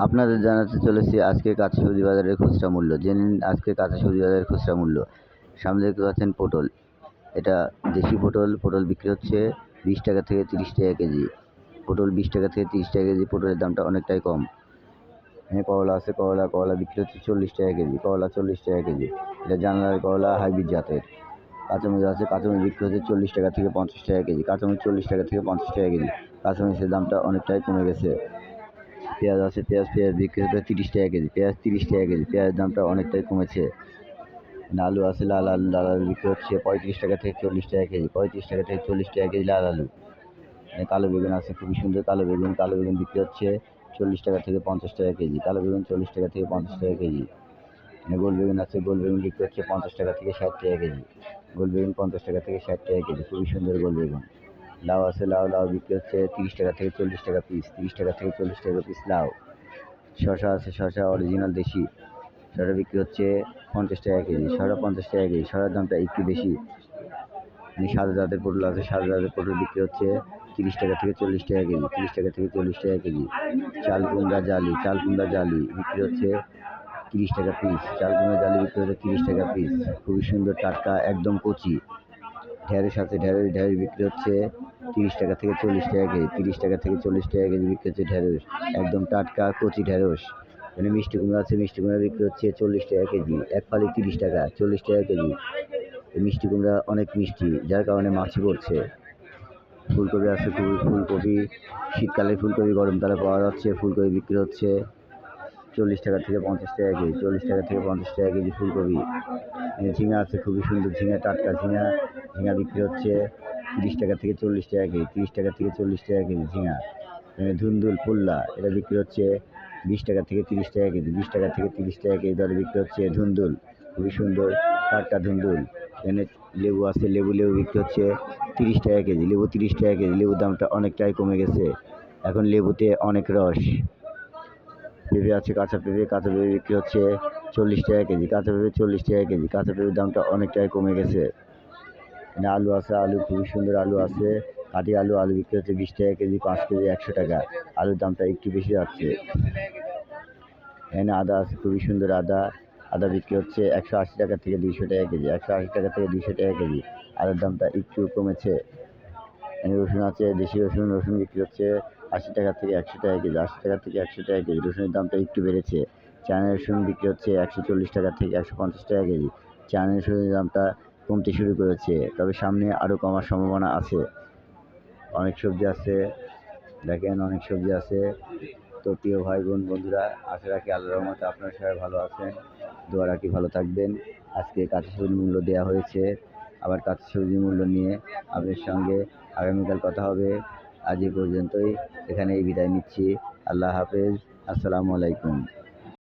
আপনাদের জানাতে চলেছি আজকে কাঁচা সবজি বাজারের খুচরা মূল্য। জেনে নিন আজকে কাঁচা সবজি বাজারের খুচরা মূল্য। সামনে দেখতে পাচ্ছেন পটল। এটা দেশি পটল। পটল বিক্রি হচ্ছে 20 টাকা থেকে 30 টাকা কেজি। পটল 20 টাকা থেকে 30 টাকা কেজি। পটলের দামটা অনেকটাই কম। এখানে করলা আছে, করলা বিক্রি হচ্ছে 40 টাকা কেজি। করলা 40 টাকা কেজি। এটা জানালার করলা হাইব্রিড জাতের। কাঁচামরিচ আছে, কাঁচামরিচ বিক্রি হচ্ছে 40 টাকা থেকে 50 টাকা কেজি। কাঁচামরিচ 40 টাকা থেকে 50 টাকা কেজি। কাঁচামরিচের দামটা অনেকটাই কমে গেছে। পেঁয়াজ আছে, পেঁয়াজ বিক্রি হচ্ছে 30 টাকা কেজি। পেঁয়াজ 30 টাকা কেজি। পেঁয়াজের দামটা অনেকটাই কমেছে। আলু আছে, লাল আলু বিক্রি হচ্ছে 35 টাকা থেকে 40 টাকা কেজি। 35 টাকা থেকে 40 টাকা কেজি লাল আলু। কালো বেগুন আছে, খুবই সুন্দর কালো বেগুন। কালো বেগুন বিক্রি হচ্ছে 40 টাকা থেকে 50 টাকা কেজি। কালো বেগুন 40 টাকা থেকে 50 টাকা কেজি। গোল বেগুন আছে, গোল বেগুন বিক্রি হচ্ছে 50 টাকা থেকে 60 টাকা কেজি। গোল বেগুন 50 টাকা থেকে 60 টাকা কেজি, খুবই সুন্দর গোল বেগুন। লাউ আছে, লাউ বিক্রি হচ্ছে 30 টাকা থেকে 40 টাকা পিস। 30 টাকা থেকে 40 টাকা পিস লাউ। শসা আছে, শসা অরিজিনাল দেশি। শসা বিক্রি হচ্ছে 50 টাকা কেজি। শসা 50 টাকা কেজি। শসার দামটা একটু বেশি। সাদা জাতের পটল আছে, সাদা জাতের পটল বিক্রি হচ্ছে 30 টাকা থেকে 40 টাকা কেজি। 30 টাকা থেকে 40 টাকা কেজি। চাল কুমড়া জালি বিক্রি হচ্ছে 30 টাকা পিস। চাল কুমড়া জালি বিক্রি হচ্ছে 30 টাকা পিস, খুবই সুন্দর টাটকা একদম কচি। ঢেঁড়স আছে, ঢেঁড়স বিক্রি হচ্ছে 30 টাকা থেকে 40 টাকা কেজি। 30 টাকা থেকে 40 টাকা কেজি বিক্রি হচ্ছে ঢেঁড়স, একদম টাটকা কচি ঢেঁড়স। এখানে মিষ্টি কুমড়া আছে, মিষ্টি কুমড়া বিক্রি হচ্ছে 40 টাকা কেজি। এক ফালি 30 টাকা, 40 টাকা কেজি। এই মিষ্টি কুমড়া অনেক মিষ্টি, যার কারণে মাছি পড়ছে। ফুলকপি আছে, ফুলকপি শীতকালে ফুলকপি গরমকালে পাওয়া যাচ্ছে। ফুলকপি বিক্রি হচ্ছে 40 টাকা থেকে 50 টাকা কেজি। 40 টাকা থেকে 50 টাকা কেজি ফুলকপি। ঝিঙা আছে, খুবই সুন্দর ঝিঙা, টাটকা ঝিঙা। ঝিঙা বিক্রি হচ্ছে 30 টাকা থেকে 40 টাকা কেজি। 30 টাকা থেকে 40 টাকা কেজি ঝিঙা। ধুন্দুল পুল্লা, এটা বিক্রি হচ্ছে 20 টাকা থেকে 30 টাকা কেজি। 20 টাকা থেকে 30 টাকা কেজি দরে বিক্রি হচ্ছে ধুন্দুল, খুবই সুন্দর টাটকা ধুন্দুল। এখানে লেবু আছে, লেবু বিক্রি হচ্ছে 30 টাকা কেজি। লেবু 30 টাকা কেজি। লেবুর দামটা অনেকটাই কমে গেছে, এখন লেবুতে অনেক রস। পেঁপে আছে, কাঁচা পেঁপে বিক্রি হচ্ছে 40 টাকা কেজি। কাঁচা পেঁপে 40 টাকা কেজি। কাঁচা পেঁপের দামটা অনেকটাই কমে গেছে। এখানে আলু আছে, আলু খুবই সুন্দর আলু আছে। কাঠি আলু বিক্রি হচ্ছে 20 টাকা কেজি। 5 কেজি 100 টাকা। আলুর দামটা একটু বেশি যাচ্ছে। এখানে আদা আছে, খুবই সুন্দর আদা বিক্রি হচ্ছে 180 টাকা থেকে 200 টাকা কেজি। 180 টাকা থেকে 200 টাকা কেজি। আদার দামটা একটু কমেছে। এখানে রসুন আছে, দেশি রসুন বিক্রি হচ্ছে 80 টাকা থেকে 100 টাকা কেজি। 80 টাকা থেকে 100 টাকা কেজি। রসুনের দামটা একটু বেড়েছে। চায়না রসুন বিক্রি হচ্ছে 140 টাকা থেকে 150 টাকা কেজি। চায়না রসুনের দামটা কমতে শুরু করেছে, তবে সামনে আরও কমার সম্ভাবনা আছে। অনেক সবজি আছে, দেখেন অনেক সবজি আছে। তো প্রিয় ভাই বোন বন্ধুরা, আশা রাখি আল্লাহর রহমতে আপনারা সবাই ভালো আছেন। দোয়া রাখি ভালো থাকবেন। আজকে কাঁচা সবজির মূল্য দেওয়া হয়েছে, আবার কাঁচা সবজির মূল্য নিয়ে আপনাদের সঙ্গে আগামীকাল কথা হবে। আজ এই পর্যন্তই, এখানেই বিদায় নিচ্ছি। আল্লাহ হাফেজ, আসসালামু আলাইকুম।